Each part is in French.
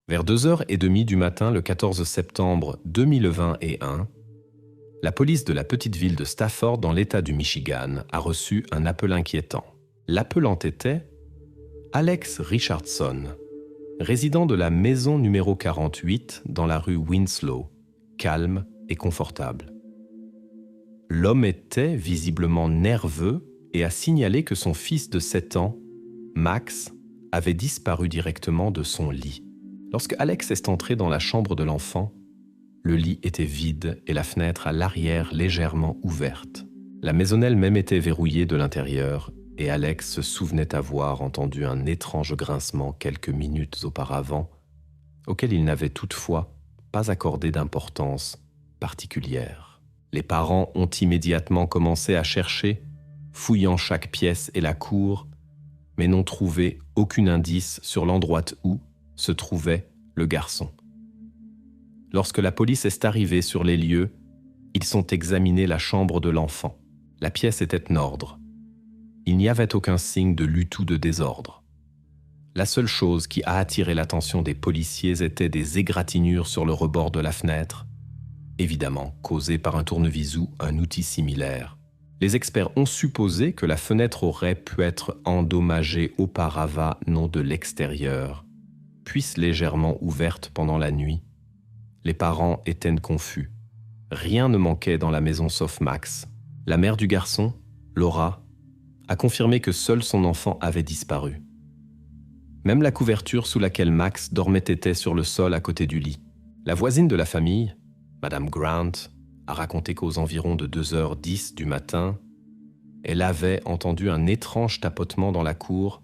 Vers 2h30 du matin, le 14 septembre 2021, la police de la petite ville de Stafford, dans l'État du Michigan, a reçu un appel inquiétant. L'appelant était Alex Richardson, résident de la maison numéro 48 dans la rue Winslow, calme et confortable. L'homme était visiblement nerveux et a signalé que son fils de 7 ans, Max, avait disparu directement de son lit. Lorsque Alex est entré dans la chambre de l'enfant, le lit était vide et la fenêtre à l'arrière légèrement ouverte. La maisonnelle même était verrouillée de l'intérieur et Alex se souvenait avoir entendu un étrange grincement quelques minutes auparavant, auquel il n'avait toutefois pas accordé d'importance particulière. Les parents ont immédiatement commencé à chercher, fouillant chaque pièce et la cour, mais n'ont trouvé aucun indice sur l'endroit où se trouvait le garçon. Lorsque la police est arrivée sur les lieux, ils ont examiné la chambre de l'enfant. La pièce était en ordre. Il n'y avait aucun signe de lutte ou de désordre. La seule chose qui a attiré l'attention des policiers était des égratignures sur le rebord de la fenêtre, évidemment causées par un tournevis ou un outil similaire. Les experts ont supposé que la fenêtre aurait pu être endommagée auparavant, non de l'extérieur, puisse légèrement ouverte pendant la nuit. Les parents étaient confus. Rien ne manquait dans la maison sauf Max. La mère du garçon, Laura, a confirmé que seul son enfant avait disparu. Même la couverture sous laquelle Max dormait était sur le sol à côté du lit. La voisine de la famille, Madame Grant, a raconté qu'aux environs de 2h10 du matin, elle avait entendu un étrange tapotement dans la cour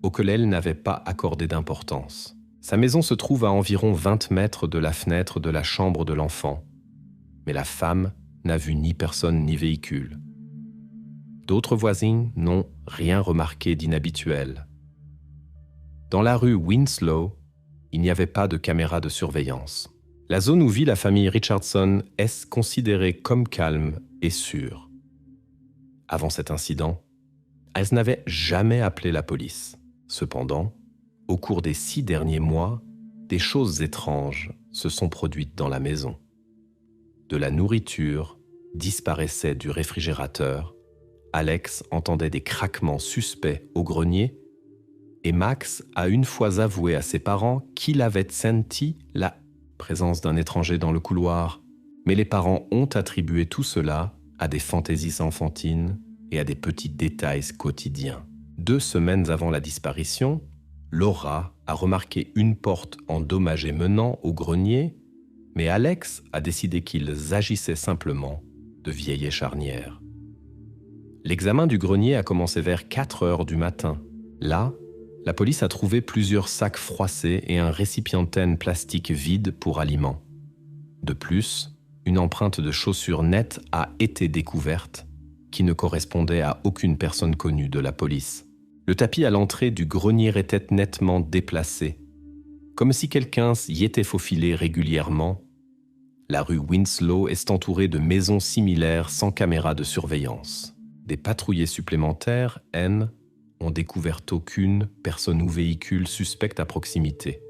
auquel elle n'avait pas accordé d'importance. Sa maison se trouve à environ 20 mètres de la fenêtre de la chambre de l'enfant, mais la femme n'a vu ni personne ni véhicule. D'autres voisins n'ont rien remarqué d'inhabituel. Dans la rue Winslow, il n'y avait pas de caméra de surveillance. La zone où vit la famille Richardson est considérée comme calme et sûre. Avant cet incident, elles n'avaient jamais appelé la police. Cependant, au cours des 6 derniers mois, des choses étranges se sont produites dans la maison. De la nourriture disparaissait du réfrigérateur, Alex entendait des craquements suspects au grenier et Max a une fois avoué à ses parents qu'il avait senti la présence d'un étranger dans le couloir, mais les parents ont attribué tout cela à des fantaisies enfantines et à des petits détails quotidiens. 2 semaines avant la disparition, Laura a remarqué une porte endommagée menant au grenier, mais Alex a décidé qu'ils agissaient simplement de vieilles charnières. L'examen du grenier a commencé vers 4h du matin. Là, la police a trouvé plusieurs sacs froissés et un récipientaine plastique vide pour aliments. De plus, une empreinte de chaussure nette a été découverte, qui ne correspondait à aucune personne connue de la police. Le tapis à l'entrée du grenier était nettement déplacé, comme si quelqu'un y était faufilé régulièrement. La rue Winslow est entourée de maisons similaires sans caméra de surveillance. Des patrouillers supplémentaires, ont découvert aucune personne ou véhicule suspecte à proximité.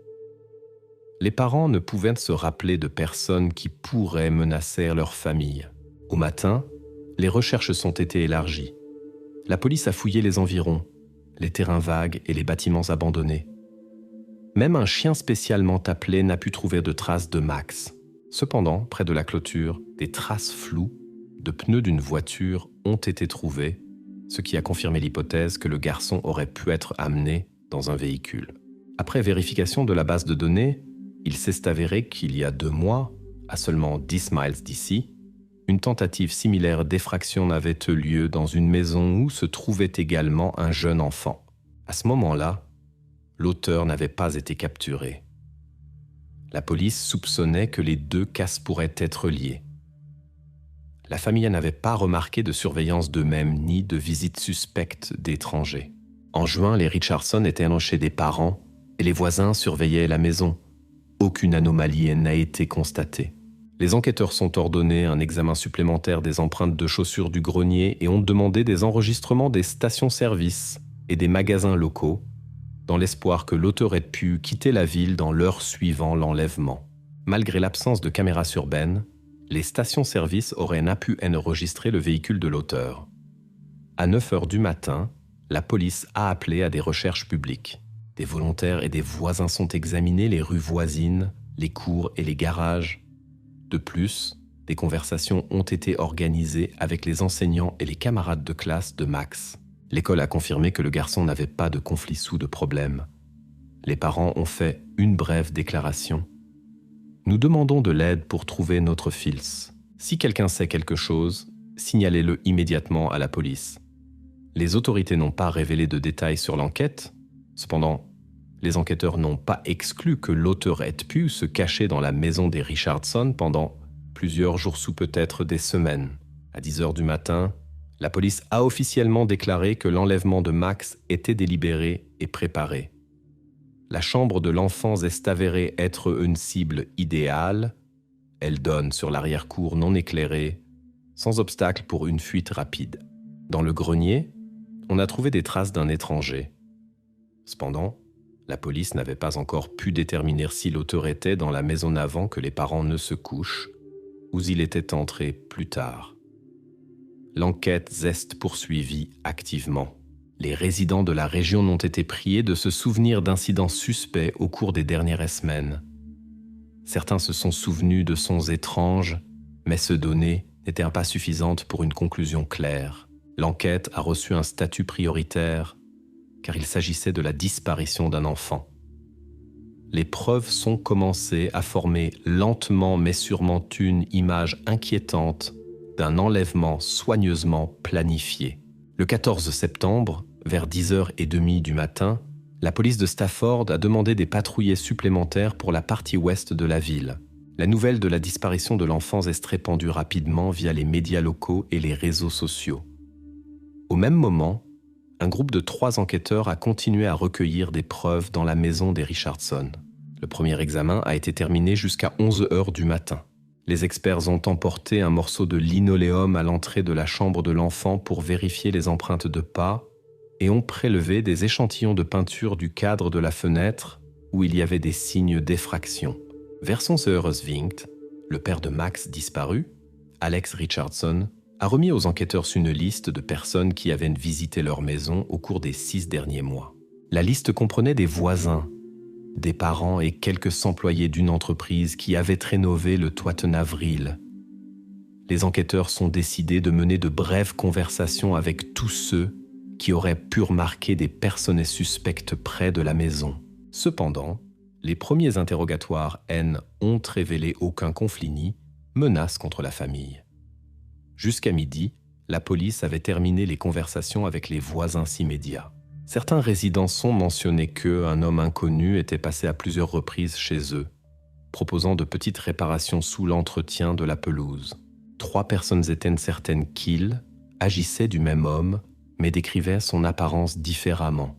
Les parents ne pouvaient se rappeler de personnes qui pourraient menacer leur famille. Au matin, les recherches ont été élargies. La police a fouillé les environs, les terrains vagues et les bâtiments abandonnés. Même un chien spécialement appelé n'a pu trouver de traces de Max. Cependant, près de la clôture, des traces floues de pneus d'une voiture ont été trouvées, ce qui a confirmé l'hypothèse que le garçon aurait pu être amené dans un véhicule. Après vérification de la base de données, il s'est avéré qu'il y a 2 mois, à seulement 10 miles d'ici, une tentative similaire d'effraction avait eu lieu dans une maison où se trouvait également un jeune enfant. À ce moment-là, l'auteur n'avait pas été capturé. La police soupçonnait que les 2 cas pourraient être liés. La famille n'avait pas remarqué de surveillance d'eux-mêmes ni de visite suspecte d'étrangers. En juin, les Richardson étaient chez des parents et les voisins surveillaient la maison. Aucune anomalie n'a été constatée. Les enquêteurs sont ordonnés un examen supplémentaire des empreintes de chaussures du grenier et ont demandé des enregistrements des stations-service et des magasins locaux, dans l'espoir que l'auteur ait pu quitter la ville dans l'heure suivant l'enlèvement. Malgré l'absence de caméras urbaines, les stations-service auraient pu enregistrer le véhicule de l'auteur. À 9 heures du matin, la police a appelé à des recherches publiques. Des volontaires et des voisins sont examinés les rues voisines, les cours et les garages. De plus, des conversations ont été organisées avec les enseignants et les camarades de classe de Max. L'école a confirmé que le garçon n'avait pas de conflit sous de problème. Les parents ont fait une brève déclaration. Nous demandons de l'aide pour trouver notre fils. Si quelqu'un sait quelque chose, signalez-le immédiatement à la police. Les autorités n'ont pas révélé de détails sur l'enquête. Cependant, les enquêteurs n'ont pas exclu que l'auteur ait pu se cacher dans la maison des Richardson pendant plusieurs jours sous peut-être des semaines. À 10 heures du matin, la police a officiellement déclaré que l'enlèvement de Max était délibéré et préparé. La chambre de l'enfant est avérée être une cible idéale. Elle donne sur l'arrière-cour non éclairée, sans obstacle pour une fuite rapide. Dans le grenier, on a trouvé des traces d'un étranger. Cependant, la police n'avait pas encore pu déterminer si l'auteur était dans la maison avant que les parents ne se couchent, ou s'il était entré plus tard. L'enquête est poursuivie activement. Les résidents de la région n'ont été priés de se souvenir d'incidents suspects au cours des dernières semaines. Certains se sont souvenus de sons étranges, mais ces données n'étaient pas suffisantes pour une conclusion claire. L'enquête a reçu un statut prioritaire, car il s'agissait de la disparition d'un enfant. Les preuves sont commencées à former lentement mais sûrement une image inquiétante d'un enlèvement soigneusement planifié. Le 14 septembre, vers 10h30 du matin, la police de Stafford a demandé des patrouillers supplémentaires pour la partie ouest de la ville. La nouvelle de la disparition de l'enfant est répandue rapidement via les médias locaux et les réseaux sociaux. Au même moment, un groupe de 3 enquêteurs a continué à recueillir des preuves dans la maison des Richardson. Le premier examen a été terminé jusqu'à 11h du matin. Les experts ont emporté un morceau de linoléum à l'entrée de la chambre de l'enfant pour vérifier les empreintes de pas et ont prélevé des échantillons de peinture du cadre de la fenêtre où il y avait des signes d'effraction. Vers son Vingt, le père de Max disparu, Alex Richardson, a remis aux enquêteurs une liste de personnes qui avaient visité leur maison au cours des 6 derniers mois. La liste comprenait des voisins, des parents et quelques employés d'une entreprise qui avaient rénové le toit en avril. Les enquêteurs sont décidés de mener de brèves conversations avec tous ceux qui auraient pu remarquer des personnes suspectes près de la maison. Cependant, les premiers interrogatoires ont révélé aucun conflit ni menace contre la famille. Jusqu'à midi, la police avait terminé les conversations avec les voisins immédiats. Certains résidents ont mentionné qu'un homme inconnu était passé à plusieurs reprises chez eux, proposant de petites réparations sous l'entretien de la pelouse. 3 personnes étaient certaines qu'il agissait du même homme, mais décrivaient son apparence différemment.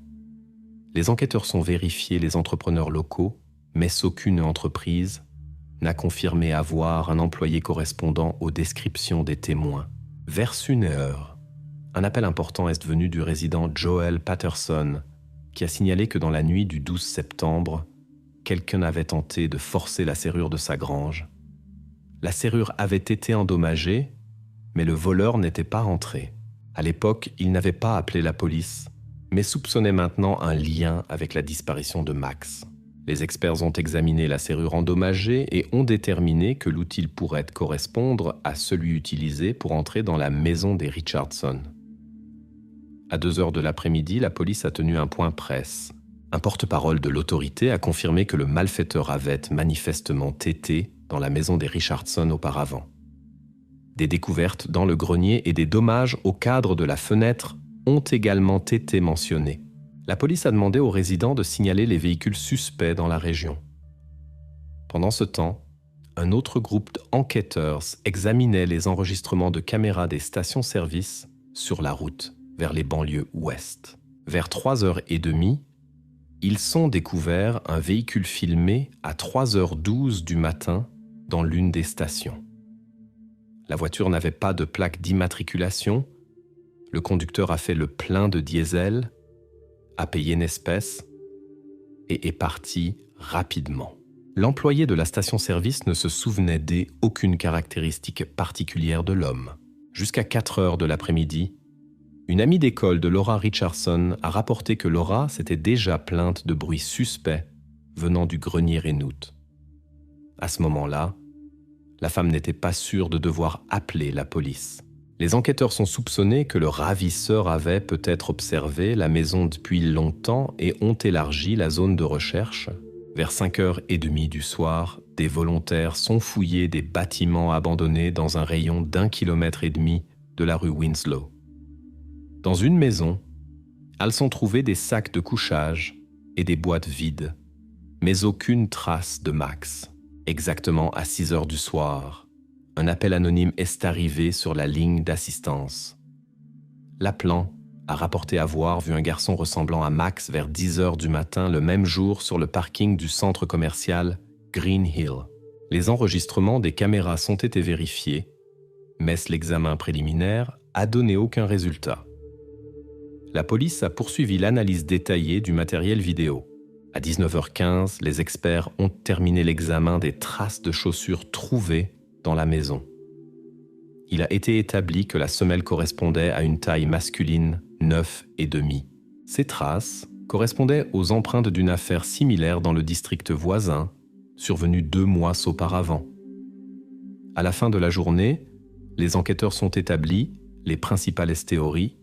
Les enquêteurs sont vérifiés les entrepreneurs locaux, mais aucune entreprise n'a confirmé avoir un employé correspondant aux descriptions des témoins. Vers 1h, un appel important est venu du résident Joel Patterson, qui a signalé que dans la nuit du 12 septembre, quelqu'un avait tenté de forcer la serrure de sa grange. La serrure avait été endommagée, mais le voleur n'était pas rentré. À l'époque, il n'avait pas appelé la police, mais soupçonnait maintenant un lien avec la disparition de Max. Les experts ont examiné la serrure endommagée et ont déterminé que l'outil pourrait correspondre à celui utilisé pour entrer dans la maison des Richardson. À 2h de l'après-midi, la police a tenu un point presse. Un porte-parole de l'autorité a confirmé que le malfaiteur avait manifestement été dans la maison des Richardson auparavant. Des découvertes dans le grenier et des dommages au cadre de la fenêtre ont également été mentionnés. La police a demandé aux résidents de signaler les véhicules suspects dans la région. Pendant ce temps, un autre groupe d'enquêteurs examinait les enregistrements de caméras des stations-service sur la route vers les banlieues ouest. Vers 3h30, ils ont découvert un véhicule filmé à 3h12 du matin dans l'une des stations. La voiture n'avait pas de plaque d'immatriculation. Le conducteur a fait le plein de diesel, a payé une espèce et est parti rapidement. L'employé de la station-service ne se souvenait d'aucune caractéristique particulière de l'homme. Jusqu'à 4 heures de l'après-midi, une amie d'école de Laura Richardson a rapporté que Laura s'était déjà plainte de bruits suspects venant du grenier Renout. À ce moment-là, la femme n'était pas sûre de devoir appeler la police. Les enquêteurs sont soupçonnés que le ravisseur avait peut-être observé la maison depuis longtemps et ont élargi la zone de recherche. Vers 5h30 du soir, des volontaires sont fouillés des bâtiments abandonnés dans un rayon d'1,5 km de la rue Winslow. Dans une maison, elles sont trouvées des sacs de couchage et des boîtes vides, mais aucune trace de Max. Exactement à 6h du soir, un appel anonyme est arrivé sur la ligne d'assistance. L'appelant a rapporté avoir vu un garçon ressemblant à Max vers 10h du matin le même jour sur le parking du centre commercial Green Hill. Les enregistrements des caméras ont été vérifiés, mais l'examen préliminaire a donné aucun résultat. La police a poursuivi l'analyse détaillée du matériel vidéo. À 19h15, les experts ont terminé l'examen des traces de chaussures trouvées dans la maison. Il a été établi que la semelle correspondait à une taille masculine 9,5. Ces traces correspondaient aux empreintes d'une affaire similaire dans le district voisin, survenue 2 mois auparavant. À la fin de la journée, les enquêteurs sont établis les principales théories.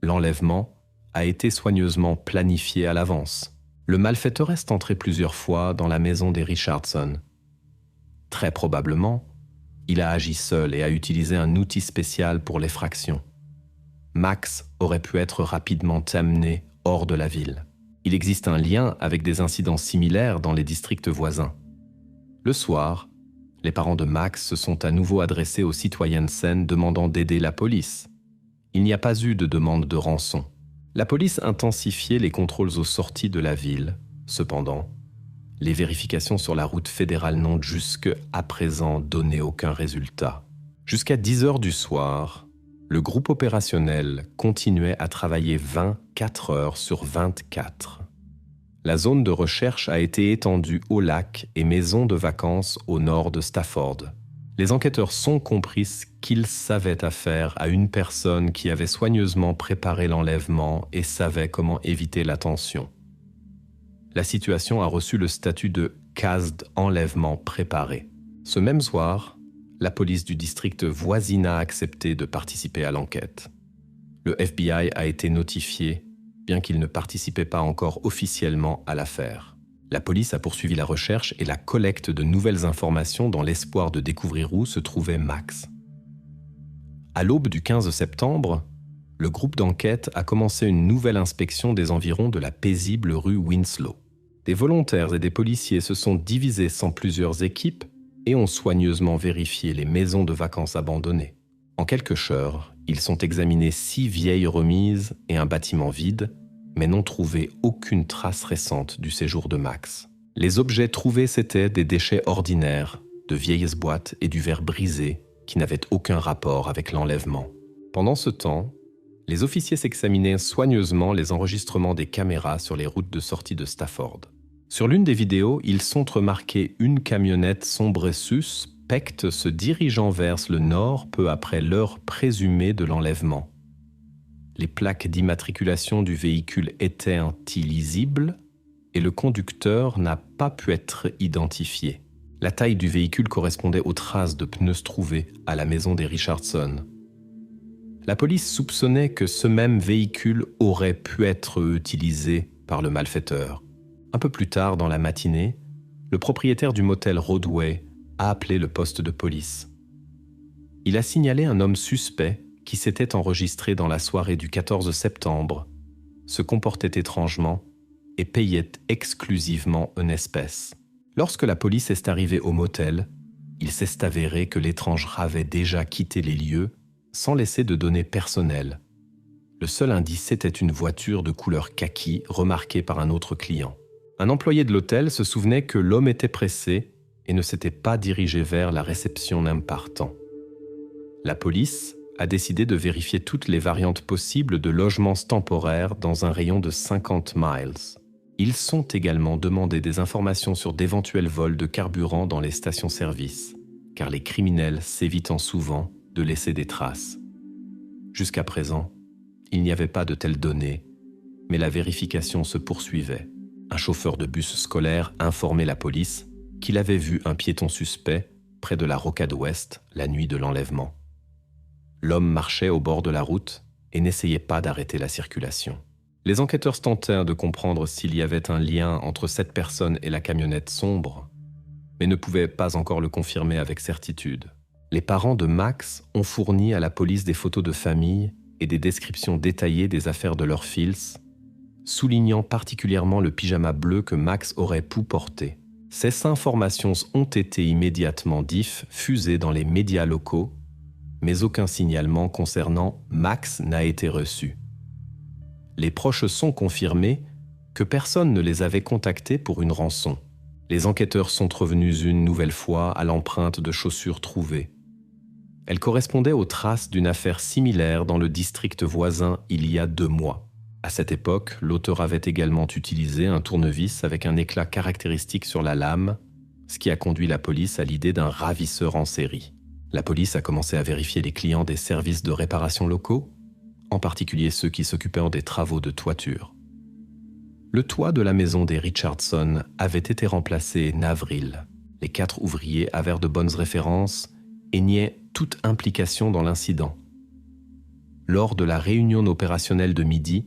L'enlèvement a été soigneusement planifié à l'avance. Le malfaiteur est entré plusieurs fois dans la maison des Richardson. Très probablement, il a agi seul et a utilisé un outil spécial pour l'effraction. Max aurait pu être rapidement amené hors de la ville. Il existe un lien avec des incidents similaires dans les districts voisins. Le soir, les parents de Max se sont à nouveau adressés aux citoyens saines demandant d'aider la police. Il n'y a pas eu de demande de rançon. La police intensifiait les contrôles aux sorties de la ville. Cependant, les vérifications sur la route fédérale n'ont jusqu'à présent donné aucun résultat. Jusqu'à 10h du soir, le groupe opérationnel continuait à travailler 24 heures sur 24. La zone de recherche a été étendue aux lacs et maisons de vacances au nord de Stafford. Les enquêteurs sont compris qu'ils savaient affaire à une personne qui avait soigneusement préparé l'enlèvement et savait comment éviter l'attention. La situation a reçu le statut de cas d'enlèvement préparé. Ce même soir, la police du district voisin a accepté de participer à l'enquête. Le FBI a été notifié, bien qu'il ne participait pas encore officiellement à l'affaire. La police a poursuivi la recherche et la collecte de nouvelles informations dans l'espoir de découvrir où se trouvait Max. À l'aube du 15 septembre, le groupe d'enquête a commencé une nouvelle inspection des environs de la paisible rue Winslow. Des volontaires et des policiers se sont divisés en plusieurs équipes et ont soigneusement vérifié les maisons de vacances abandonnées. En quelques heures, ils ont examiné 6 vieilles remises et un bâtiment vide, mais n'ont trouvé aucune trace récente du séjour de Max. Les objets trouvés, c'étaient des déchets ordinaires, de vieilles boîtes et du verre brisé qui n'avaient aucun rapport avec l'enlèvement. Pendant ce temps, les officiers s'examinaient soigneusement les enregistrements des caméras sur les routes de sortie de Stafford. Sur l'une des vidéos, ils sont remarqués une camionnette sombre et suspecte se dirigeant vers le nord peu après l'heure présumée de l'enlèvement. Les plaques d'immatriculation du véhicule étaient illisibles et le conducteur n'a pas pu être identifié. La taille du véhicule correspondait aux traces de pneus trouvées à la maison des Richardson. La police soupçonnait que ce même véhicule aurait pu être utilisé par le malfaiteur. Un peu plus tard dans la matinée, le propriétaire du motel Rodway a appelé le poste de police. Il a signalé un homme suspect qui s'était enregistré dans la soirée du 14 septembre, se comportait étrangement et payait exclusivement en espèces. Lorsque la police est arrivée au motel, il s'est avéré que l'étranger avait déjà quitté les lieux sans laisser de données personnelles. Le seul indice était une voiture de couleur kaki remarquée par un autre client. Un employé de l'hôtel se souvenait que l'homme était pressé et ne s'était pas dirigé vers la réception d'un partant. La police a décidé de vérifier toutes les variantes possibles de logements temporaires dans un rayon de 50 miles. Ils sont également demandés des informations sur d'éventuels vols de carburant dans les stations-service, car les criminels s'évitant souvent de laisser des traces. Jusqu'à présent, il n'y avait pas de telles données, mais la vérification se poursuivait. Un chauffeur de bus scolaire informait la police qu'il avait vu un piéton suspect près de la rocade ouest la nuit de l'enlèvement. L'homme marchait au bord de la route et n'essayait pas d'arrêter la circulation. Les enquêteurs tentèrent de comprendre s'il y avait un lien entre cette personne et la camionnette sombre, mais ne pouvaient pas encore le confirmer avec certitude. Les parents de Max ont fourni à la police des photos de famille et des descriptions détaillées des affaires de leur fils, soulignant particulièrement le pyjama bleu que Max aurait pu porter. Ces informations ont été immédiatement diffusées dans les médias locaux, mais aucun signalement concernant Max n'a été reçu. Les proches sont confirmés que personne ne les avait contactés pour une rançon. Les enquêteurs sont revenus une nouvelle fois à l'empreinte de chaussures trouvées. Elle correspondait aux traces d'une affaire similaire dans le district voisin il y a 2 mois. À cette époque, l'auteur avait également utilisé un tournevis avec un éclat caractéristique sur la lame, ce qui a conduit la police à l'idée d'un ravisseur en série. La police a commencé à vérifier les clients des services de réparation locaux, en particulier ceux qui s'occupaient des travaux de toiture. Le toit de la maison des Richardson avait été remplacé en avril. Les 4 ouvriers avaient de bonnes références et niaient toute implication dans l'incident. Lors de la réunion opérationnelle de midi,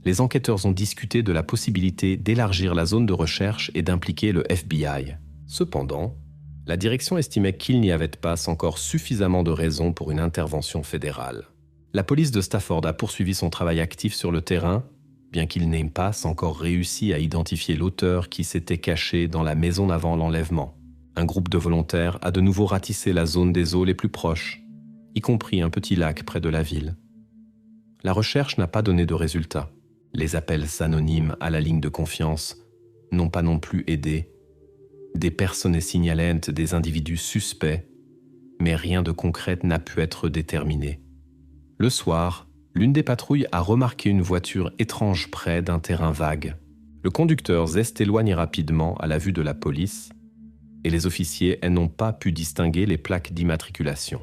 les enquêteurs ont discuté de la possibilité d'élargir la zone de recherche et d'impliquer le FBI. Cependant, la direction estimait qu'il n'y avait pas encore suffisamment de raisons pour une intervention fédérale. La police de Stafford a poursuivi son travail actif sur le terrain, bien qu'il n'ait pas encore réussi à identifier l'auteur qui s'était caché dans la maison avant l'enlèvement. Un groupe de volontaires a de nouveau ratissé la zone des eaux les plus proches, y compris un petit lac près de la ville. La recherche n'a pas donné de résultats. Les appels anonymes à la ligne de confiance n'ont pas non plus aidé. Des personnes signalaient des individus suspects, mais rien de concret n'a pu être déterminé. Le soir, l'une des patrouilles a remarqué une voiture étrange près d'un terrain vague. Le conducteur s'éloigne rapidement à la vue de la police et les officiers n'ont pas pu distinguer les plaques d'immatriculation.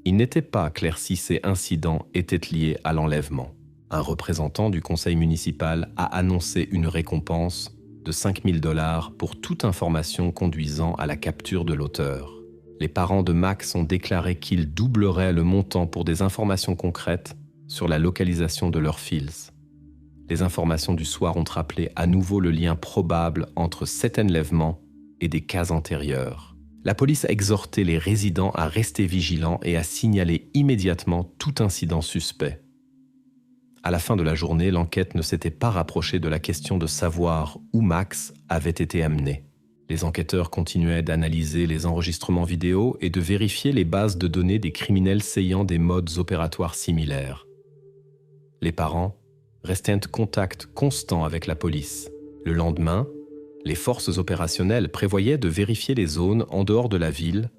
Il n'était pas clair si ces incidents étaient liés à l'enlèvement. Un représentant du conseil municipal a annoncé une récompense de $5 000 pour toute information conduisant à la capture de l'auteur. Les parents de Max ont déclaré qu'ils doubleraient le montant pour des informations concrètes sur la localisation de leurs fils. Les informations du soir ont rappelé à nouveau le lien probable entre cet enlèvement et des cas antérieurs. La police a exhorté les résidents à rester vigilants et à signaler immédiatement tout incident suspect. À la fin de la journée, l'enquête ne s'était pas rapprochée de la question de savoir où Max avait été amené. Les enquêteurs continuaient d'analyser les enregistrements vidéo et de vérifier les bases de données des criminels ayant des modes opératoires similaires. Les parents restaient en contact constant avec la police. Le lendemain, les forces opérationnelles prévoyaient de vérifier les zones en dehors de la ville,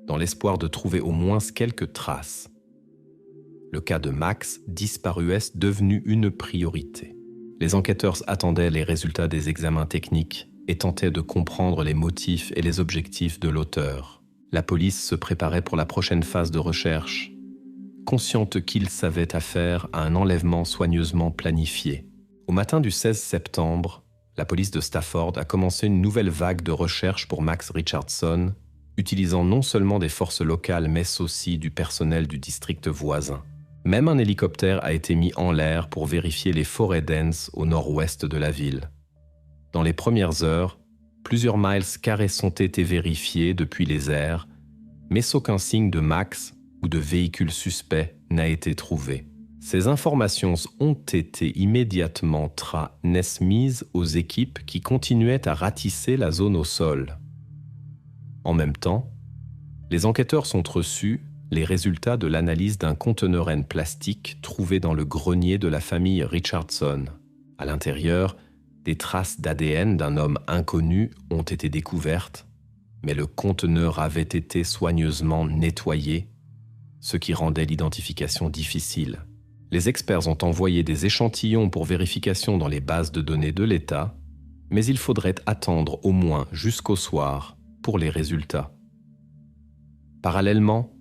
dans l'espoir de trouver au moins quelques traces. Le cas de Max, disparu, est devenu une priorité. Les enquêteurs attendaient les résultats des examens techniques et tentaient de comprendre les motifs et les objectifs de l'auteur. La police se préparait pour la prochaine phase de recherche, consciente qu'ils savaient affaire à un enlèvement soigneusement planifié. Au matin du 16 septembre, la police de Stafford a commencé une nouvelle vague de recherche pour Max Richardson, utilisant non seulement des forces locales mais aussi du personnel du district voisin. Même un hélicoptère a été mis en l'air pour vérifier les forêts denses au nord-ouest de la ville. Dans les premières heures, plusieurs miles carrés sont été vérifiés depuis les airs, mais aucun signe de Max ou de véhicule suspect n'a été trouvé. Ces informations ont été immédiatement transmises aux équipes qui continuaient à ratisser la zone au sol. En même temps, les enquêteurs sont reçus les résultats de l'analyse d'un conteneur en plastique trouvé dans le grenier de la famille Richardson. À l'intérieur, des traces d'ADN d'un homme inconnu ont été découvertes, mais le conteneur avait été soigneusement nettoyé, ce qui rendait l'identification difficile. Les experts ont envoyé des échantillons pour vérification dans les bases de données de l'État, mais il faudrait attendre au moins jusqu'au soir pour les résultats. Parallèlement,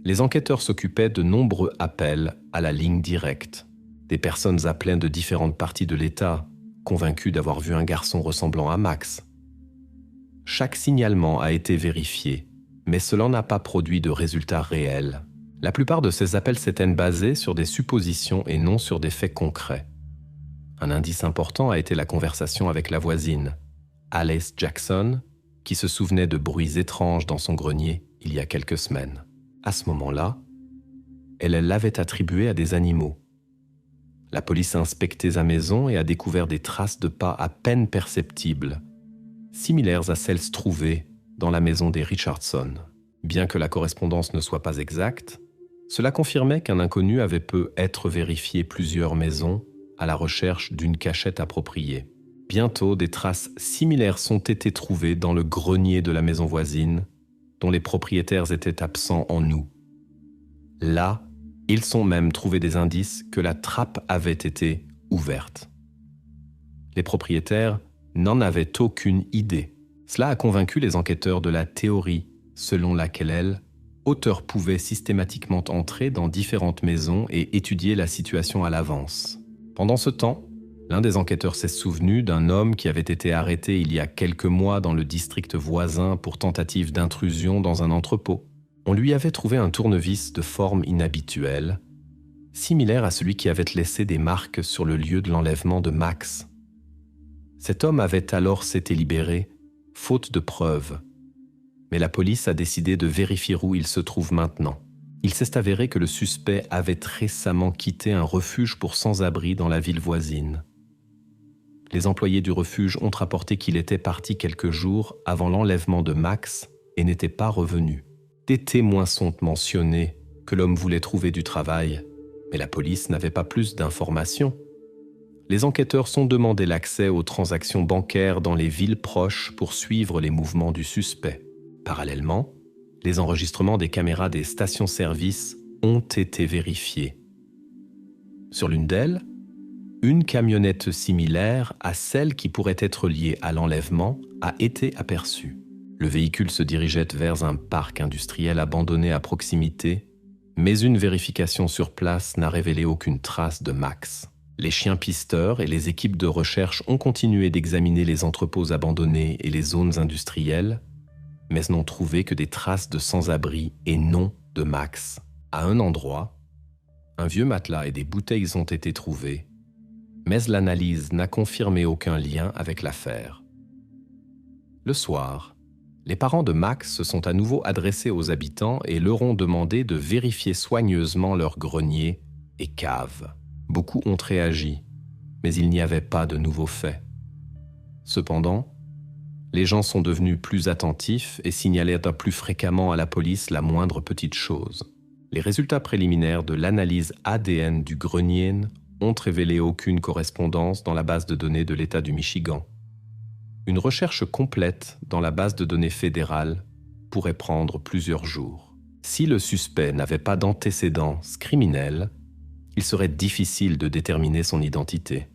les enquêteurs s'occupaient de nombreux appels à la ligne directe. Des personnes appelaient de différentes parties de l'État, convaincues d'avoir vu un garçon ressemblant à Max. Chaque signalement a été vérifié, mais cela n'a pas produit de résultats réels. La plupart de ces appels s'étaient basés sur des suppositions et non sur des faits concrets. Un indice important a été la conversation avec la voisine, Alice Jackson, qui se souvenait de bruits étranges dans son grenier il y a quelques semaines. À ce moment-là, elle l'avait attribué à des animaux. La police a inspecté sa maison et a découvert des traces de pas à peine perceptibles, similaires à celles trouvées dans la maison des Richardson. Bien que la correspondance ne soit pas exacte, cela confirmait qu'un inconnu avait pu être vérifié plusieurs maisons à la recherche d'une cachette appropriée. Bientôt, des traces similaires sont été trouvées dans le grenier de la maison voisine, dont les propriétaires étaient absents en août. Là, ils ont même trouvé des indices que la trappe avait été ouverte. Les propriétaires n'en avaient aucune idée. Cela a convaincu les enquêteurs de la théorie selon laquelle auteur pouvait systématiquement entrer dans différentes maisons et étudier la situation à l'avance. Pendant ce temps, l'un des enquêteurs s'est souvenu d'un homme qui avait été arrêté il y a quelques mois dans le district voisin pour tentative d'intrusion dans un entrepôt. On lui avait trouvé un tournevis de forme inhabituelle, similaire à celui qui avait laissé des marques sur le lieu de l'enlèvement de Max. Cet homme avait alors été libéré, faute de preuves. Mais la police a décidé de vérifier où il se trouve maintenant. Il s'est avéré que le suspect avait récemment quitté un refuge pour sans-abri dans la ville voisine. Les employés du refuge ont rapporté qu'il était parti quelques jours avant l'enlèvement de Max et n'était pas revenu. Des témoins sont mentionnés que l'homme voulait trouver du travail, mais la police n'avait pas plus d'informations. Les enquêteurs sont demandé l'accès aux transactions bancaires dans les villes proches pour suivre les mouvements du suspect. Parallèlement, les enregistrements des caméras des stations-service ont été vérifiés. Sur l'une d'elles, une camionnette similaire à celle qui pourrait être liée à l'enlèvement a été aperçue. Le véhicule se dirigeait vers un parc industriel abandonné à proximité, mais une vérification sur place n'a révélé aucune trace de Max. Les chiens pisteurs et les équipes de recherche ont continué d'examiner les entrepôts abandonnés et les zones industrielles, mais n'ont trouvé que des traces de sans-abri et non de Max. À un endroit, un vieux matelas et des bouteilles ont été trouvés, mais l'analyse n'a confirmé aucun lien avec l'affaire. Le soir, les parents de Max se sont à nouveau adressés aux habitants et leur ont demandé de vérifier soigneusement leurs greniers et caves. Beaucoup ont réagi, mais il n'y avait pas de nouveaux faits. Cependant, les gens sont devenus plus attentifs et signalèrent plus fréquemment à la police la moindre petite chose. Les résultats préliminaires de l'analyse ADN du grenier ont révélé aucune correspondance dans la base de données de l'État du Michigan. Une recherche complète dans la base de données fédérale pourrait prendre plusieurs jours. Si le suspect n'avait pas d'antécédents criminels, il serait difficile de déterminer son identité.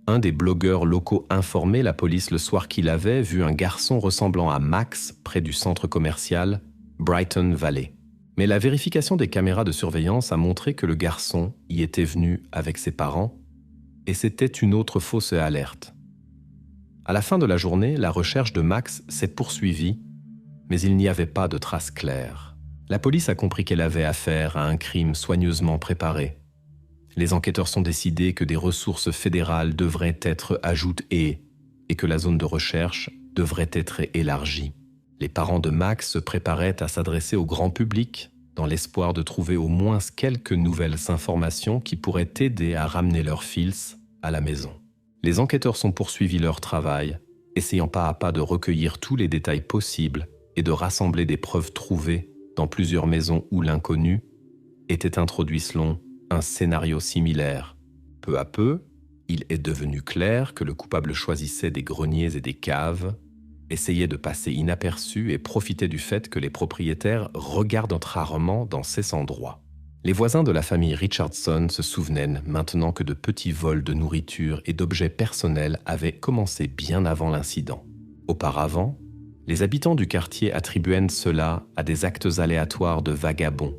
Un des blogueurs locaux informait la police le soir qu'il avait vu un garçon ressemblant à Max près du centre commercial Brighton Valley. Mais la vérification des caméras de surveillance a montré que le garçon y était venu avec ses parents et c'était une autre fausse alerte. À la fin de la journée, la recherche de Max s'est poursuivie, mais il n'y avait pas de traces claires. La police a compris qu'elle avait affaire à un crime soigneusement préparé. Les enquêteurs sont décidés que des ressources fédérales devraient être ajoutées et que la zone de recherche devrait être élargie. Les parents de Max se préparaient à s'adresser au grand public dans l'espoir de trouver au moins quelques nouvelles informations qui pourraient aider à ramener leur fils à la maison. Les enquêteurs sont poursuivis leur travail, essayant pas à pas de recueillir tous les détails possibles et de rassembler des preuves trouvées dans plusieurs maisons où l'inconnu était introduit selon un scénario similaire. Peu à peu, il est devenu clair que le coupable choisissait des greniers et des caves, essayait de passer inaperçu et profitait du fait que les propriétaires regardent rarement dans ces endroits. Les voisins de la famille Richardson se souvenaient maintenant que de petits vols de nourriture et d'objets personnels avaient commencé bien avant l'incident. Auparavant, les habitants du quartier attribuaient cela à des actes aléatoires de vagabonds.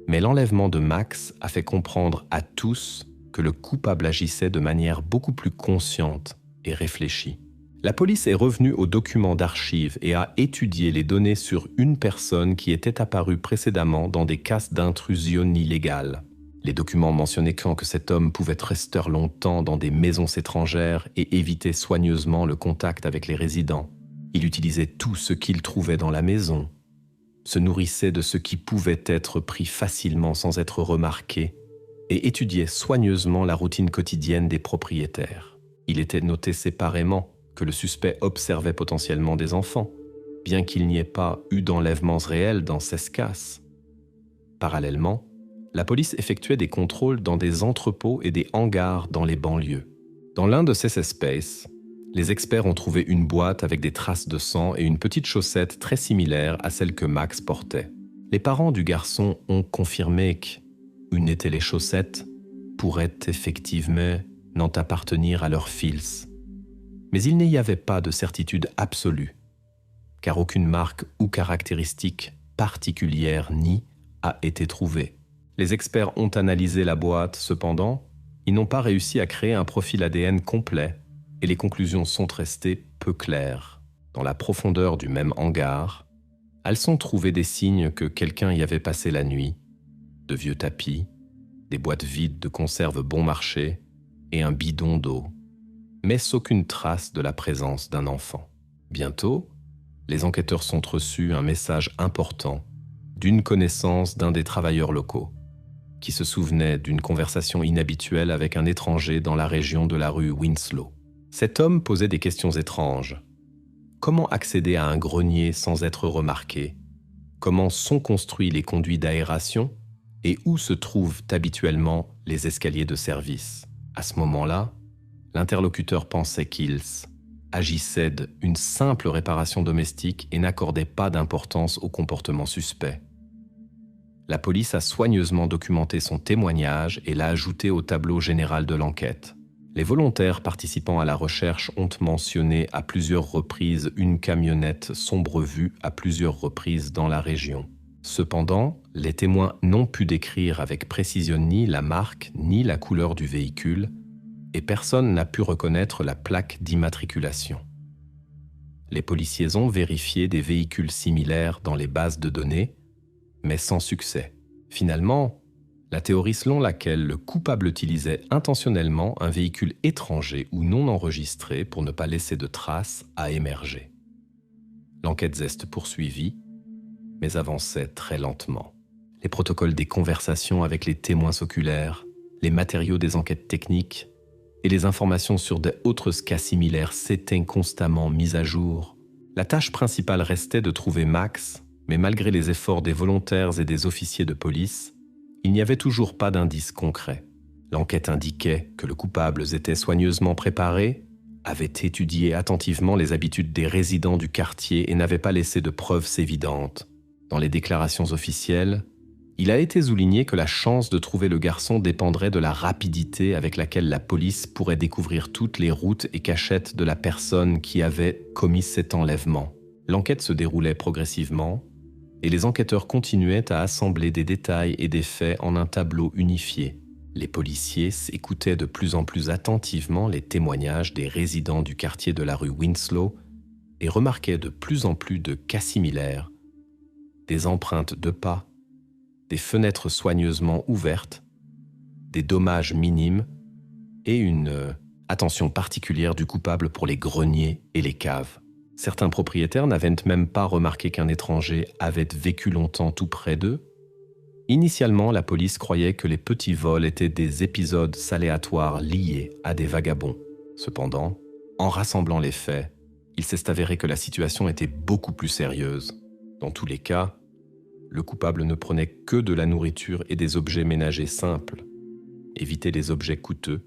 Mais l'enlèvement de Max a fait comprendre à tous que le coupable agissait de manière beaucoup plus consciente et réfléchie. La police est revenue aux documents d'archives et a étudié les données sur une personne qui était apparue précédemment dans des cas d'intrusion illégale. Les documents mentionnaient que cet homme pouvait rester longtemps dans des maisons étrangères et éviter soigneusement le contact avec les résidents. Il utilisait tout ce qu'il trouvait dans la maison, se nourrissait de ce qui pouvait être pris facilement sans être remarqué et étudiait soigneusement la routine quotidienne des propriétaires. Il était noté séparément que le suspect observait potentiellement des enfants, bien qu'il n'y ait pas eu d'enlèvements réels dans ces cas. Parallèlement, la police effectuait des contrôles dans des entrepôts et des hangars dans les banlieues. Dans l'un de ces espaces, les experts ont trouvé une boîte avec des traces de sang et une petite chaussette très similaire à celle que Max portait. Les parents du garçon ont confirmé qu'une étaient les chaussettes pourraient effectivement n'en appartenir à leurs fils. Mais il n'y avait pas de certitude absolue, car aucune marque ou caractéristique particulière ni a été trouvée. Les experts ont analysé la boîte, cependant, ils n'ont pas réussi à créer un profil ADN complet et les conclusions sont restées peu claires. Dans la profondeur du même hangar, elles ont trouvé des signes que quelqu'un y avait passé la nuit, de vieux tapis, des boîtes vides de conserve bon marché et un bidon d'eau, mais aucune trace de la présence d'un enfant. Bientôt, les enquêteurs ont reçu un message important d'une connaissance d'un des travailleurs locaux, qui se souvenait d'une conversation inhabituelle avec un étranger dans la région de la rue Winslow. Cet homme posait des questions étranges. Comment accéder à un grenier sans être remarqué? Comment sont construits les conduits d'aération? Et où se trouvent habituellement les escaliers de service? À ce moment-là, l'interlocuteur pensait qu'ils agissaient d'une simple réparation domestique et n'accordaient pas d'importance au comportement suspect. La police a soigneusement documenté son témoignage et l'a ajouté au tableau général de l'enquête. Les volontaires participant à la recherche ont mentionné à plusieurs reprises une camionnette sombre vue à plusieurs reprises dans la région. Cependant, les témoins n'ont pu décrire avec précision ni la marque ni la couleur du véhicule et personne n'a pu reconnaître la plaque d'immatriculation. Les policiers ont vérifié des véhicules similaires dans les bases de données, mais sans succès. Finalement, la théorie selon laquelle le coupable utilisait intentionnellement un véhicule étranger ou non enregistré pour ne pas laisser de traces a émergé. L'enquête zeste poursuivie, mais avançait très lentement. Les protocoles des conversations avec les témoins oculaires, les matériaux des enquêtes techniques et les informations sur d'autres cas similaires s'étaient constamment mis à jour. La tâche principale restait de trouver Max, mais malgré les efforts des volontaires et des officiers de police, il n'y avait toujours pas d'indices concrets. L'enquête indiquait que le coupable était soigneusement préparé, avait étudié attentivement les habitudes des résidents du quartier et n'avait pas laissé de preuves évidentes. Dans les déclarations officielles, il a été souligné que la chance de trouver le garçon dépendrait de la rapidité avec laquelle la police pourrait découvrir toutes les routes et cachettes de la personne qui avait commis cet enlèvement. L'enquête se déroulait progressivement et les enquêteurs continuaient à assembler des détails et des faits en un tableau unifié. Les policiers écoutaient de plus en plus attentivement les témoignages des résidents du quartier de la rue Winslow et remarquaient de plus en plus de cas similaires, des empreintes de pas, des fenêtres soigneusement ouvertes, des dommages minimes et une attention particulière du coupable pour les greniers et les caves. Certains propriétaires n'avaient même pas remarqué qu'un étranger avait vécu longtemps tout près d'eux. Initialement, la police croyait que les petits vols étaient des épisodes aléatoires liés à des vagabonds. Cependant, en rassemblant les faits, il s'est avéré que la situation était beaucoup plus sérieuse. Dans tous les cas, le coupable ne prenait que de la nourriture et des objets ménagers simples, évitait les objets coûteux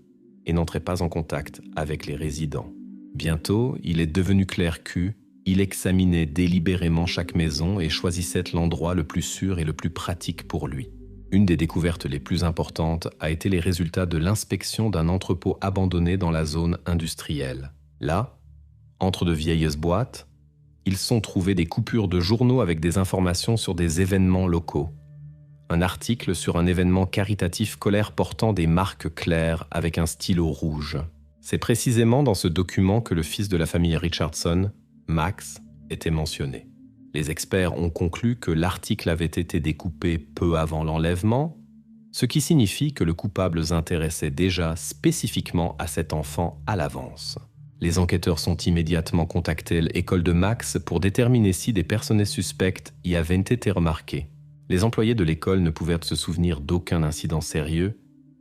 et n'entrait pas en contact avec les résidents. Bientôt, il est devenu clair qu'il examinait délibérément chaque maison et choisissait l'endroit le plus sûr et le plus pratique pour lui. Une des découvertes les plus importantes a été les résultats de l'inspection d'un entrepôt abandonné dans la zone industrielle. Là, entre de vieilles boîtes, ils sont trouvés des coupures de journaux avec des informations sur des événements locaux. Un article sur un événement caritatif scolaire portant des marques claires avec un stylo rouge. C'est précisément dans ce document que le fils de la famille Richardson, Max, était mentionné. Les experts ont conclu que l'article avait été découpé peu avant l'enlèvement, ce qui signifie que le coupable s'intéressait déjà spécifiquement à cet enfant à l'avance. Les enquêteurs sont immédiatement contactés à l'école de Max pour déterminer si des personnes suspectes y avaient été remarquées. Les employés de l'école ne pouvaient se souvenir d'aucun incident sérieux,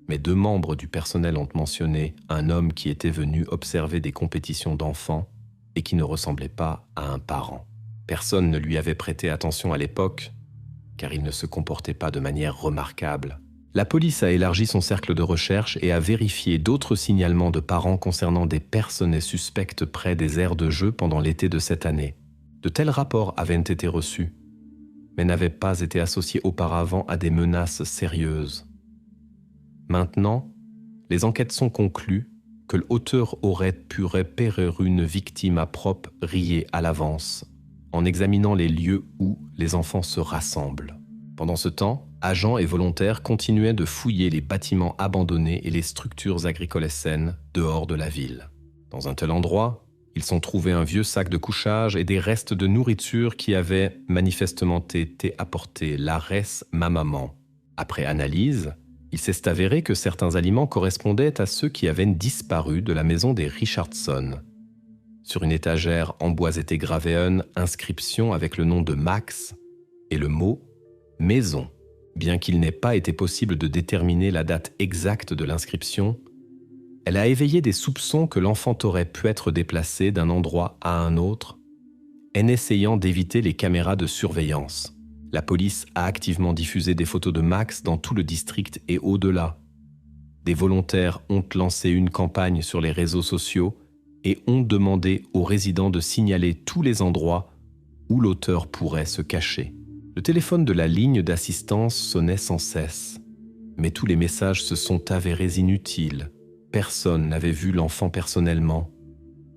mais 2 membres du personnel ont mentionné un homme qui était venu observer des compétitions d'enfants et qui ne ressemblait pas à un parent. Personne ne lui avait prêté attention à l'époque, car il ne se comportait pas de manière remarquable. La police a élargi son cercle de recherche et a vérifié d'autres signalements de parents concernant des personnes suspectes près des aires de jeu pendant l'été de cette année. De tels rapports avaient été reçus, mais n'avaient pas été associés auparavant à des menaces sérieuses. Maintenant, les enquêtes sont conclues que l'auteur aurait pu repérer une victime à propre à l'avance, en examinant les lieux où les enfants se rassemblent. Pendant ce temps, agents et volontaires continuaient de fouiller les bâtiments abandonnés et les structures agricoles saines dehors de la ville. Dans un tel endroit, ils ont trouvé un vieux sac de couchage et des restes de nourriture qui avaient manifestement été apportés la res mamamment. Après analyse, il s'est avéré que certains aliments correspondaient à ceux qui avaient disparu de la maison des Richardson. Sur une étagère en bois était gravée une inscription avec le nom de Max et le mot « maison ». Bien qu'il n'ait pas été possible de déterminer la date exacte de l'inscription, elle a éveillé des soupçons que l'enfant aurait pu être déplacé d'un endroit à un autre en essayant d'éviter les caméras de surveillance. La police a activement diffusé des photos de Max dans tout le district et au-delà. Des volontaires ont lancé une campagne sur les réseaux sociaux et ont demandé aux résidents de signaler tous les endroits où l'auteur pourrait se cacher. Le téléphone de la ligne d'assistance sonnait sans cesse, mais tous les messages se sont avérés inutiles. Personne n'avait vu l'enfant personnellement,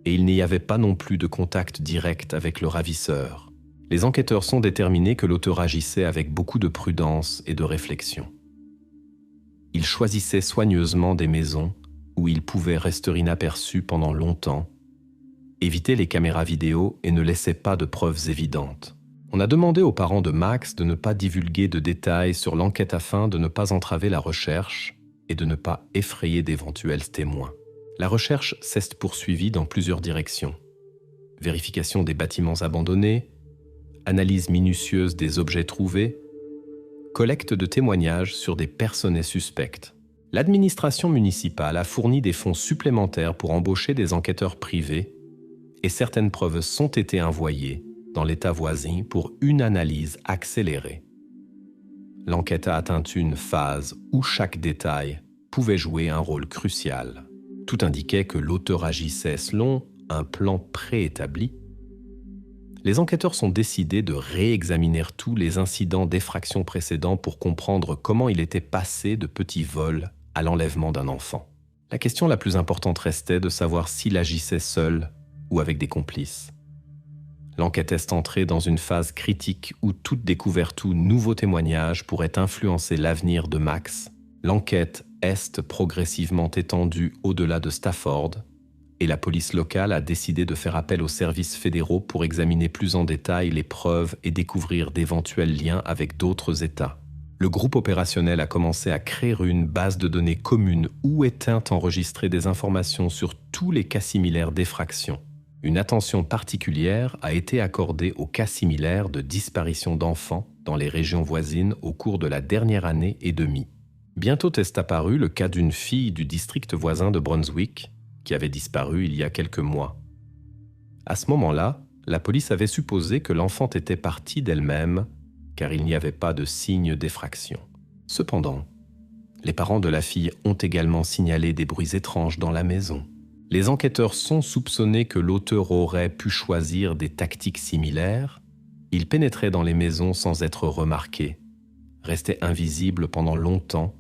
et il n'y avait pas non plus de contact direct avec le ravisseur. Les enquêteurs sont déterminés que l'auteur agissait avec beaucoup de prudence et de réflexion. Il choisissait soigneusement des maisons où il pouvait rester inaperçu pendant longtemps, éviter les caméras vidéo et ne laissait pas de preuves évidentes. On a demandé aux parents de Max de ne pas divulguer de détails sur l'enquête afin de ne pas entraver la recherche et de ne pas effrayer d'éventuels témoins. La recherche s'est poursuivie dans plusieurs directions. Vérification des bâtiments abandonnés, analyse minutieuse des objets trouvés, collecte de témoignages sur des personnes suspectes. L'administration municipale a fourni des fonds supplémentaires pour embaucher des enquêteurs privés et certaines preuves sont été envoyées dans l'État voisin pour une analyse accélérée. L'enquête a atteint une phase où chaque détail pouvait jouer un rôle crucial. Tout indiquait que l'auteur agissait selon un plan préétabli. Les enquêteurs sont décidés de réexaminer tous les incidents d'effraction précédents pour comprendre comment il était passé de petits vols à l'enlèvement d'un enfant. La question la plus importante restait de savoir s'il agissait seul ou avec des complices. L'enquête est entrée dans une phase critique où toute découverte ou nouveau témoignage pourrait influencer l'avenir de Max. L'enquête est progressivement étendue au-delà de Stafford et la police locale a décidé de faire appel aux services fédéraux pour examiner plus en détail les preuves et découvrir d'éventuels liens avec d'autres États. Le groupe opérationnel a commencé à créer une base de données commune où étaient enregistrées des informations sur tous les cas similaires d'effraction. Une attention particulière a été accordée aux cas similaires de disparition d'enfants dans les régions voisines au cours de la dernière année et demie. Bientôt est apparu le cas d'une fille du district voisin de Brunswick qui avait disparu il y a quelques mois. À ce moment-là, la police avait supposé que l'enfant était partie d'elle-même car il n'y avait pas de signe d'effraction. Cependant, les parents de la fille ont également signalé des bruits étranges dans la maison. Les enquêteurs sont soupçonnés que l'auteur aurait pu choisir des tactiques similaires. Il pénétrait dans les maisons sans être remarqué. restait invisible pendant longtemps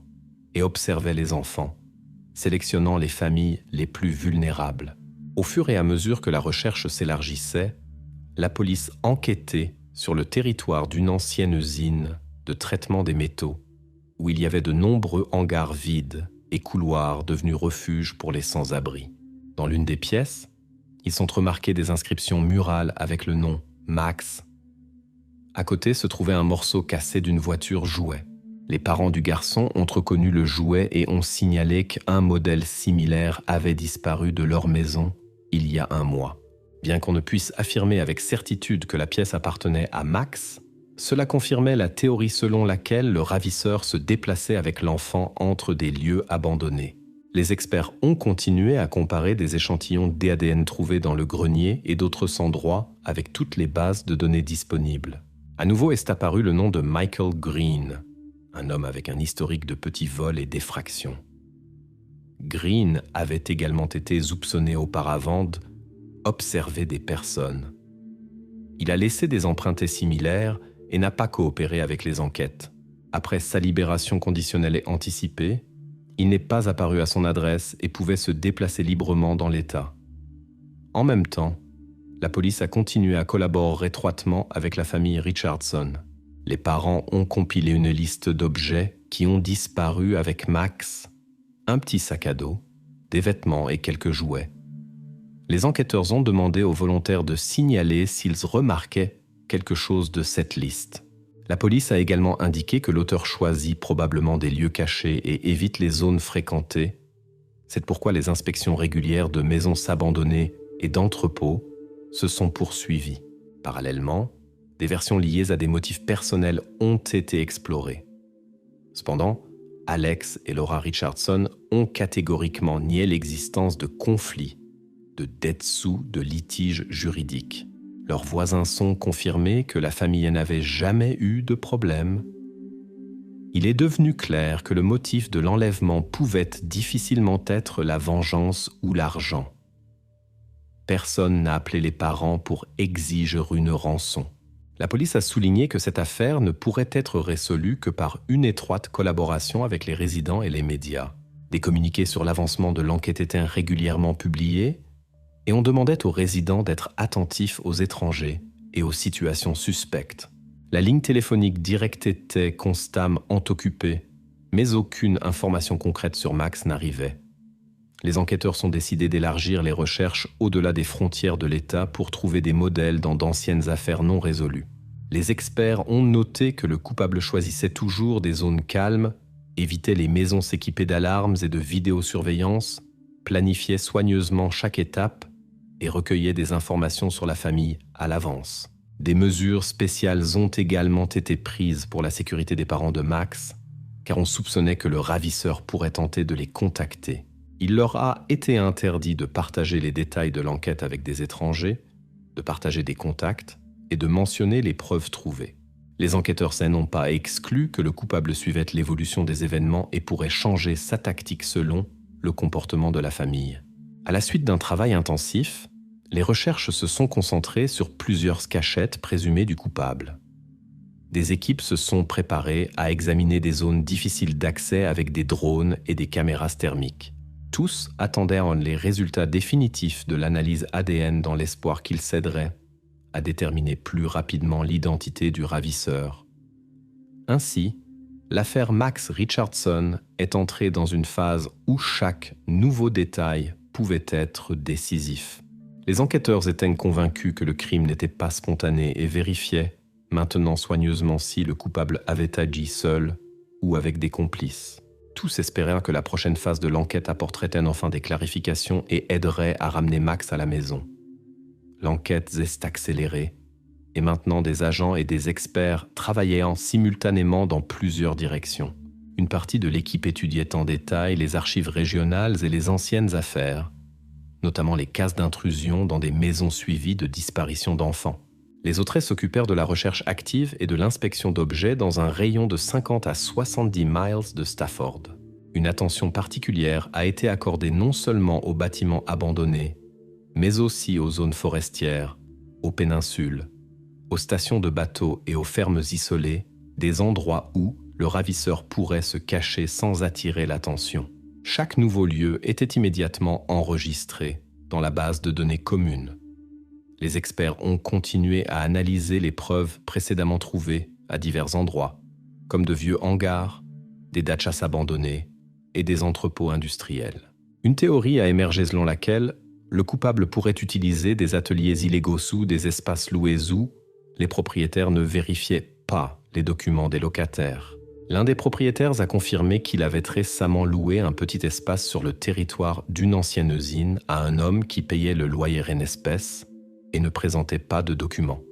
et observait les enfants, sélectionnant les familles les plus vulnérables. Au fur et à mesure que la recherche s'élargissait, la police enquêtait sur le territoire d'une ancienne usine de traitement des métaux, où il y avait de nombreux hangars vides et couloirs devenus refuges pour les sans-abri. Dans l'une des pièces, ils sont remarqués des inscriptions murales avec le nom Max. À côté se trouvait un morceau cassé d'une voiture jouet. Les parents du garçon ont reconnu le jouet et ont signalé qu'un modèle similaire avait disparu de leur maison il y a un mois. Bien qu'on ne puisse affirmer avec certitude que la pièce appartenait à Max, cela confirmait la théorie selon laquelle le ravisseur se déplaçait avec l'enfant entre des lieux abandonnés. Les experts ont continué à comparer des échantillons d'ADN trouvés dans le grenier et d'autres endroits avec toutes les bases de données disponibles. À nouveau est apparu le nom de Michael Green, un homme avec un historique de petits vols et d'effractions. Green avait également été soupçonné auparavant d'observer des personnes. Il a laissé des empreintes similaires et n'a pas coopéré avec les enquêtes. Après sa libération conditionnelle et anticipée, il n'est pas apparu à son adresse et pouvait se déplacer librement dans l'État. En même temps, la police a continué à collaborer étroitement avec la famille Richardson. Les parents ont compilé une liste d'objets qui ont disparu avec Max, un petit sac à dos, des vêtements et quelques jouets. Les enquêteurs ont demandé aux volontaires de signaler s'ils remarquaient quelque chose de cette liste. La police a également indiqué que l'auteur choisit probablement des lieux cachés et évite les zones fréquentées. C'est pourquoi les inspections régulières de maisons abandonnées et d'entrepôts se sont poursuivies. Parallèlement, des versions liées à des motifs personnels ont été explorées. Cependant, Alex et Laura Richardson ont catégoriquement nié l'existence de conflits, de dettes sous, de litiges juridiques. Leurs voisins sont confirmés que la famille n'avait jamais eu de problème. Il est devenu clair que le motif de l'enlèvement pouvait difficilement être la vengeance ou l'argent. Personne n'a appelé les parents pour exiger une rançon. La police a souligné que cette affaire ne pourrait être résolue que par une étroite collaboration avec les résidents et les médias. Des communiqués sur l'avancement de l'enquête étaient régulièrement publiés et on demandait aux résidents d'être attentifs aux étrangers et aux situations suspectes. La ligne téléphonique directe était constamment occupée, mais aucune information concrète sur Max n'arrivait. Les enquêteurs sont décidés d'élargir les recherches au-delà des frontières de l'État pour trouver des modèles dans d'anciennes affaires non résolues. Les experts ont noté que le coupable choisissait toujours des zones calmes, évitait les maisons s'équiper d'alarmes et de vidéosurveillance, planifiait soigneusement chaque étape et recueillait des informations sur la famille à l'avance. Des mesures spéciales ont également été prises pour la sécurité des parents de Max, car on soupçonnait que le ravisseur pourrait tenter de les contacter. Il leur a été interdit de partager les détails de l'enquête avec des étrangers, de partager des contacts et de mentionner les preuves trouvées. Les enquêteurs n'ont pas exclu que le coupable suivait l'évolution des événements et pourrait changer sa tactique selon le comportement de la famille. À la suite d'un travail intensif, les recherches se sont concentrées sur plusieurs cachettes présumées du coupable. Des équipes se sont préparées à examiner des zones difficiles d'accès avec des drones et des caméras thermiques. Tous attendaient les résultats définitifs de l'analyse ADN dans l'espoir qu'ils s'aideraient à déterminer plus rapidement l'identité du ravisseur. Ainsi, l'affaire Max Richardson est entrée dans une phase où chaque nouveau détail pouvait être décisif. Les enquêteurs étaient convaincus que le crime n'était pas spontané et vérifiaient maintenant soigneusement si le coupable avait agi seul ou avec des complices. Tous espéraient que la prochaine phase de l'enquête apporterait enfin des clarifications et aiderait à ramener Max à la maison. L'enquête s'est accélérée et maintenant des agents et des experts travaillaient simultanément dans plusieurs directions. Une partie de l'équipe étudiait en détail les archives régionales et les anciennes affaires, notamment les cases d'intrusion dans des maisons suivies de disparitions d'enfants. Les autres s'occupèrent de la recherche active et de l'inspection d'objets dans un rayon de 50 à 70 miles de Stafford. Une attention particulière a été accordée non seulement aux bâtiments abandonnés, mais aussi aux zones forestières, aux péninsules, aux stations de bateaux et aux fermes isolées, des endroits où le ravisseur pourrait se cacher sans attirer l'attention. Chaque nouveau lieu était immédiatement enregistré dans la base de données commune. Les experts ont continué à analyser les preuves précédemment trouvées à divers endroits, comme de vieux hangars, des datchas abandonnés et des entrepôts industriels. Une théorie a émergé selon laquelle le coupable pourrait utiliser des ateliers illégaux sous des espaces loués où les propriétaires ne vérifiaient pas les documents des locataires. L'un des propriétaires a confirmé qu'il avait récemment loué un petit espace sur le territoire d'une ancienne usine à un homme qui payait le loyer en espèces et ne présentait pas de documents.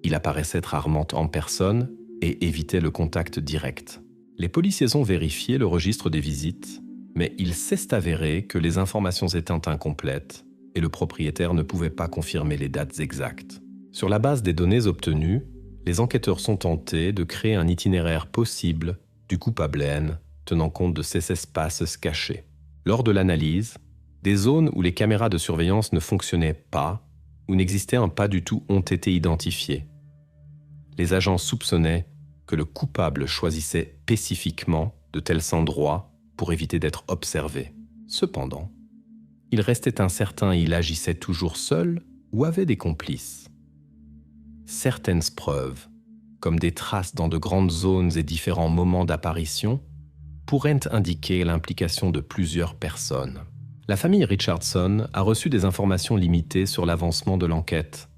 Il apparaissait rarement en personne et évitait le contact direct. Les policiers ont vérifié le registre des visites, mais il s'est avéré que les informations étaient incomplètes et le propriétaire ne pouvait pas confirmer les dates exactes. Sur la base des données obtenues, les enquêteurs sont tentés de créer un itinéraire possible du coupable N, tenant compte de ces espaces cachés. Lors de l'analyse, des zones où les caméras de surveillance ne fonctionnaient pas ou n'existaient pas du tout ont été identifiées. Les agents soupçonnaient que le coupable choisissait spécifiquement de tels endroits pour éviter d'être observé. Cependant, il restait incertain et il agissait toujours seul ou avait des complices. Certaines preuves, comme des traces dans de grandes zones et différents moments d'apparition, pourraient indiquer l'implication de plusieurs personnes. La famille Richardson a reçu des informations limitées sur l'avancement de l'enquête.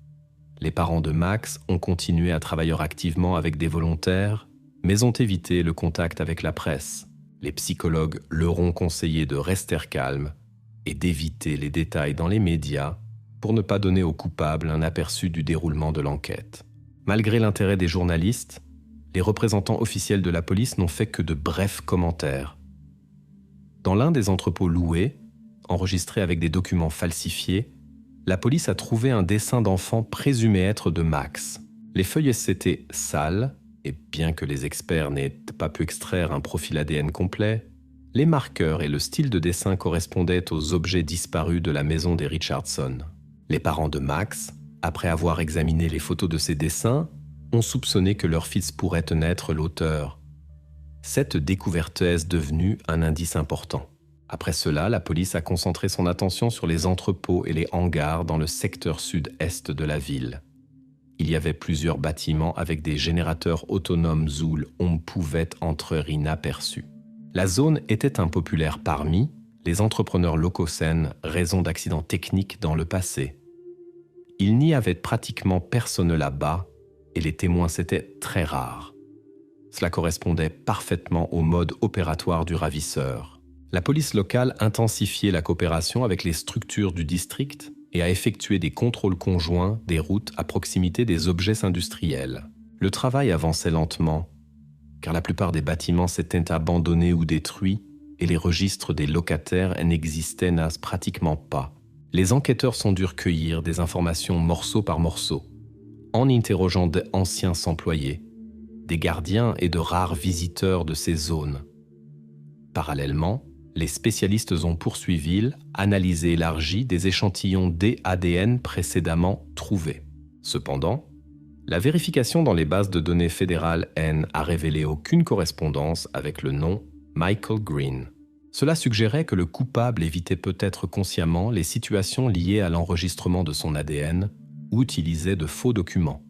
Les parents de Max ont continué à travailler activement avec des volontaires, mais ont évité le contact avec la presse. Les psychologues leur ont conseillé de rester calmes et d'éviter les détails dans les médias pour ne pas donner au coupable un aperçu du déroulement de l'enquête. Malgré l'intérêt des journalistes, les représentants officiels de la police n'ont fait que de brefs commentaires. Dans l'un des entrepôts loués, enregistrés avec des documents falsifiés, la police a trouvé un dessin d'enfant présumé être de Max. Les feuilles étaient sales, et bien que les experts n'aient pas pu extraire un profil ADN complet, les marqueurs et le style de dessin correspondaient aux objets disparus de la maison des Richardson. Les parents de Max, après avoir examiné les photos de ces dessins, ont soupçonné que leur fils pourrait en être l'auteur. Cette découverte est devenue un indice important. Après cela, la police a concentré son attention sur les entrepôts et les hangars dans le secteur sud-est de la ville. Il y avait plusieurs bâtiments avec des générateurs autonomes où on pouvait entrer inaperçu. La zone était impopulaire parmi les entrepreneurs locaux raison d'accidents techniques dans le passé. Il n'y avait pratiquement personne là-bas et les témoins c'était très rare. Cela correspondait parfaitement au mode opératoire du ravisseur. La police locale intensifiait la coopération avec les structures du district et a effectué des contrôles conjoints des routes à proximité des objets industriels. Le travail avançait lentement, car la plupart des bâtiments s'étaient abandonnés ou détruits et les registres des locataires n'existaient pratiquement pas. Les enquêteurs sont dû recueillir des informations morceau par morceau, en interrogeant d'anciens employés, des gardiens et de rares visiteurs de ces zones. Parallèlement, les spécialistes ont poursuivi, analysé et élargi des échantillons d'ADN précédemment trouvés. Cependant, la vérification dans les bases de données fédérales N a révélé aucune correspondance avec le nom Michael Green. Cela suggérait que le coupable évitait peut-être consciemment les situations liées à l'enregistrement de son ADN ou utilisait de faux documents.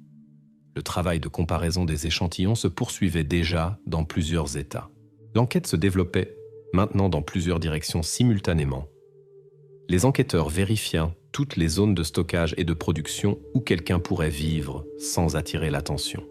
Le travail de comparaison des échantillons se poursuivait déjà dans plusieurs États. L'enquête se développait maintenant dans plusieurs directions simultanément. Les enquêteurs vérifiaient toutes les zones de stockage et de production où quelqu'un pourrait vivre sans attirer l'attention.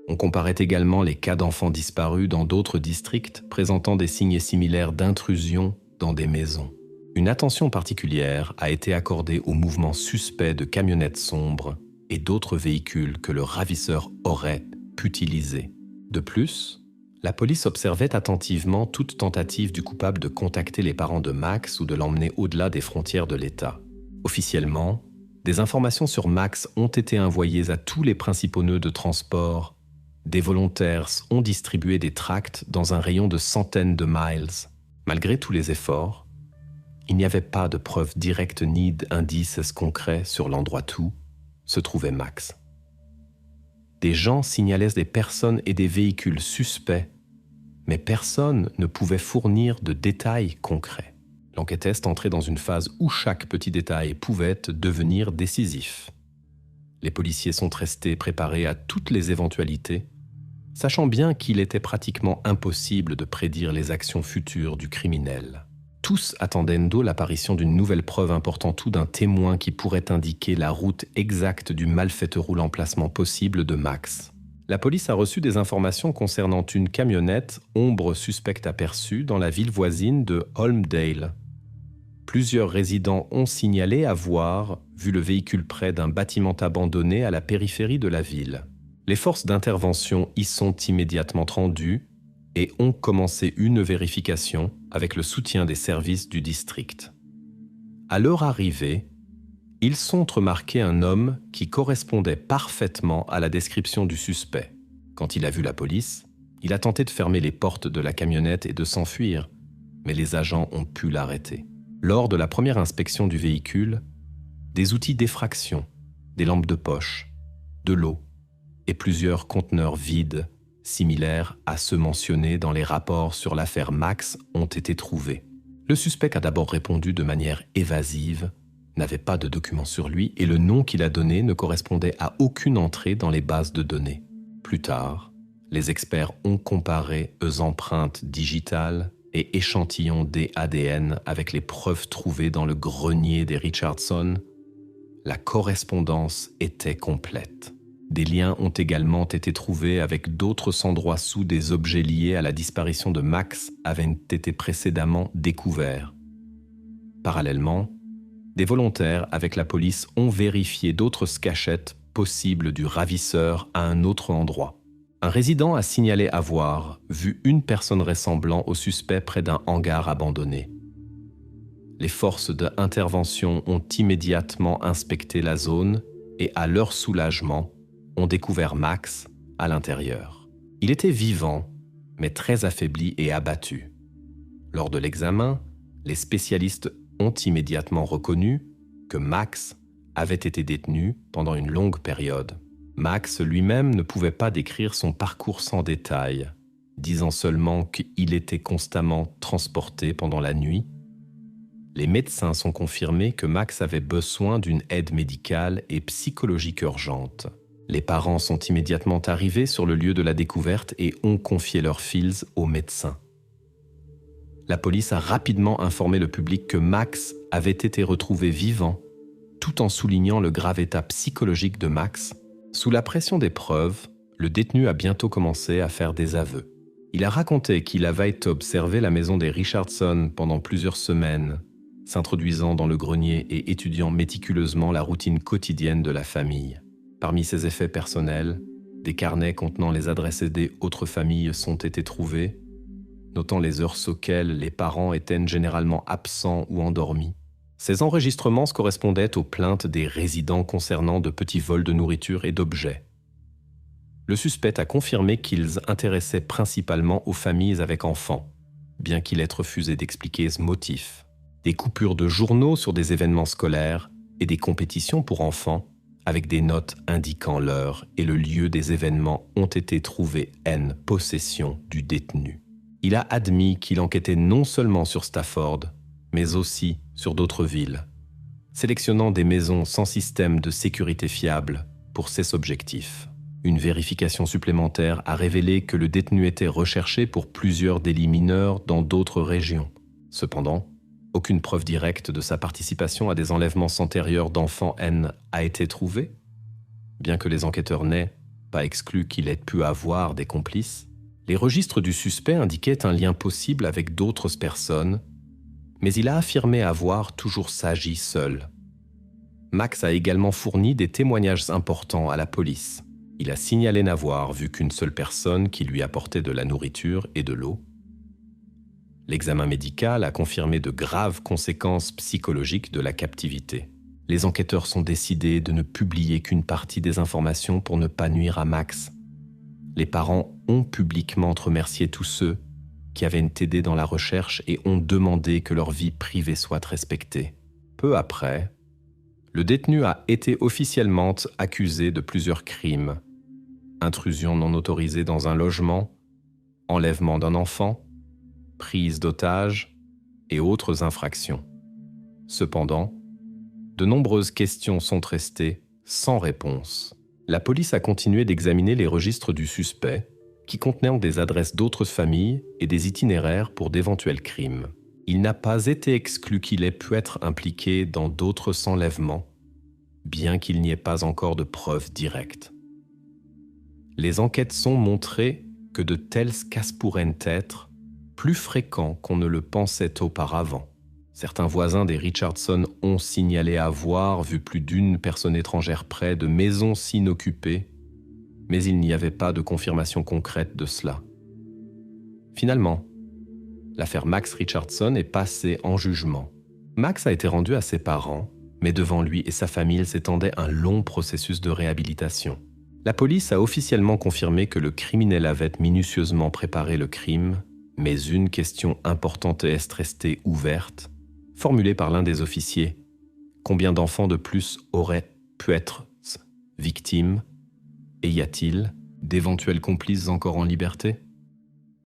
On comparait également les cas d'enfants disparus dans d'autres districts présentant des signes similaires d'intrusion dans des maisons. Une attention particulière a été accordée aux mouvements suspects de camionnettes sombres et d'autres véhicules que le ravisseur aurait pu utiliser. De plus, la police observait attentivement toute tentative du coupable de contacter les parents de Max ou de l'emmener au-delà des frontières de l'État. Officiellement, des informations sur Max ont été envoyées à tous les principaux nœuds de transport. Des volontaires ont distribué des tracts dans un rayon de centaines de miles. Malgré tous les efforts, il n'y avait pas de preuves directes ni d'indices concrets sur l'endroit où se trouvait Max. Des gens signalaient des personnes et des véhicules suspects mais personne ne pouvait fournir de détails concrets. L'enquête est entrée dans une phase où chaque petit détail pouvait devenir décisif. Les policiers sont restés préparés à toutes les éventualités, sachant bien qu'il était pratiquement impossible de prédire les actions futures du criminel. Tous attendendo l'apparition d'une nouvelle preuve importante ou d'un témoin qui pourrait indiquer la route exacte du malfaiteur ou l'emplacement possible de Max. La police a reçu des informations concernant une camionnette ombre suspecte aperçue dans la ville voisine de Holmdale. Plusieurs résidents ont signalé avoir vu le véhicule près d'un bâtiment abandonné à la périphérie de la ville. Les forces d'intervention y sont immédiatement rendues et ont commencé une vérification avec le soutien des services du district. À leur arrivée, ils ont remarqué un homme qui correspondait parfaitement à la description du suspect. Quand il a vu la police, il a tenté de fermer les portes de la camionnette et de s'enfuir, mais les agents ont pu l'arrêter. Lors de la première inspection du véhicule, des outils d'effraction, des lampes de poche, de l'eau et plusieurs conteneurs vides similaires à ceux mentionnés dans les rapports sur l'affaire Max ont été trouvés. Le suspect a d'abord répondu de manière évasive, n'avait pas de documents sur lui et le nom qu'il a donné ne correspondait à aucune entrée dans les bases de données. Plus tard, les experts ont comparé aux empreintes digitales et échantillons d'ADN avec les preuves trouvées dans le grenier des Richardson. La correspondance était complète. Des liens ont également été trouvés avec d'autres endroits où des objets liés à la disparition de Max avaient été précédemment découverts. Parallèlement, des volontaires avec la police ont vérifié d'autres cachettes possibles du ravisseur à un autre endroit. Un résident a signalé avoir vu une personne ressemblant au suspect près d'un hangar abandonné. Les forces d'intervention ont immédiatement inspecté la zone et, à leur soulagement, ont découvert Max à l'intérieur. Il était vivant, mais très affaibli et abattu. Lors de l'examen, les spécialistes ont immédiatement reconnu que Max avait été détenu pendant une longue période. Max lui-même ne pouvait pas décrire son parcours sans détail, disant seulement qu'il était constamment transporté pendant la nuit. Les médecins sont confirmés que Max avait besoin d'une aide médicale et psychologique urgente. Les parents sont immédiatement arrivés sur le lieu de la découverte et ont confié leurs fils aux médecins. La police a rapidement informé le public que Max avait été retrouvé vivant, tout en soulignant le grave état psychologique de Max. Sous la pression des preuves, le détenu a bientôt commencé à faire des aveux. Il a raconté qu'il avait observé la maison des Richardson pendant plusieurs semaines, s'introduisant dans le grenier et étudiant méticuleusement la routine quotidienne de la famille. Parmi ses effets personnels, des carnets contenant les adresses des autres familles sont été trouvés, notant les heures auxquelles les parents étaient généralement absents ou endormis. Ces enregistrements correspondaient aux plaintes des résidents concernant de petits vols de nourriture et d'objets. Le suspect a confirmé qu'ils intéressaient principalement aux familles avec enfants, bien qu'il ait refusé d'expliquer ce motif. Des coupures de journaux sur des événements scolaires et des compétitions pour enfants avec des notes indiquant l'heure et le lieu des événements ont été trouvés en possession du détenu. Il a admis qu'il enquêtait non seulement sur Stafford, mais aussi sur d'autres villes, sélectionnant des maisons sans système de sécurité fiable pour ses objectifs. Une vérification supplémentaire a révélé que le détenu était recherché pour plusieurs délits mineurs dans d'autres régions. Cependant, aucune preuve directe de sa participation à des enlèvements antérieurs d'enfants a été trouvée, bien que les enquêteurs n'aient pas exclu qu'il ait pu avoir des complices. Les registres du suspect indiquaient un lien possible avec d'autres personnes, mais il a affirmé avoir toujours agi seul. Max a également fourni des témoignages importants à la police. Il a signalé n'avoir vu qu'une seule personne qui lui apportait de la nourriture et de l'eau. L'examen médical a confirmé de graves conséquences psychologiques de la captivité. Les enquêteurs sont décidés de ne publier qu'une partie des informations pour ne pas nuire à Max. Les parents ont publiquement remercié tous ceux qui avaient aidé dans la recherche et ont demandé que leur vie privée soit respectée. Peu après, le détenu a été officiellement accusé de plusieurs crimes: intrusion non autorisée dans un logement, enlèvement d'un enfant, prise d'otage et autres infractions. Cependant, de nombreuses questions sont restées sans réponse. La police a continué d'examiner les registres du suspect, qui contenaient des adresses d'autres familles et des itinéraires pour d'éventuels crimes. Il n'a pas été exclu qu'il ait pu être impliqué dans d'autres enlèvements, bien qu'il n'y ait pas encore de preuves directes. Les enquêtes ont montré que de tels cas pourraient être plus fréquents qu'on ne le pensait auparavant. Certains voisins des Richardson ont signalé avoir vu plus d'une personne étrangère près de maisons inoccupées, mais il n'y avait pas de confirmation concrète de cela. Finalement, l'affaire Max Richardson est passée en jugement. Max a été rendu à ses parents, mais devant lui et sa famille s'étendait un long processus de réhabilitation. La police a officiellement confirmé que le criminel avait minutieusement préparé le crime, mais une question importante est restée ouverte, formulée par l'un des officiers. Combien d'enfants de plus auraient pu être victimes? Et y a-t-il d'éventuels complices encore en liberté?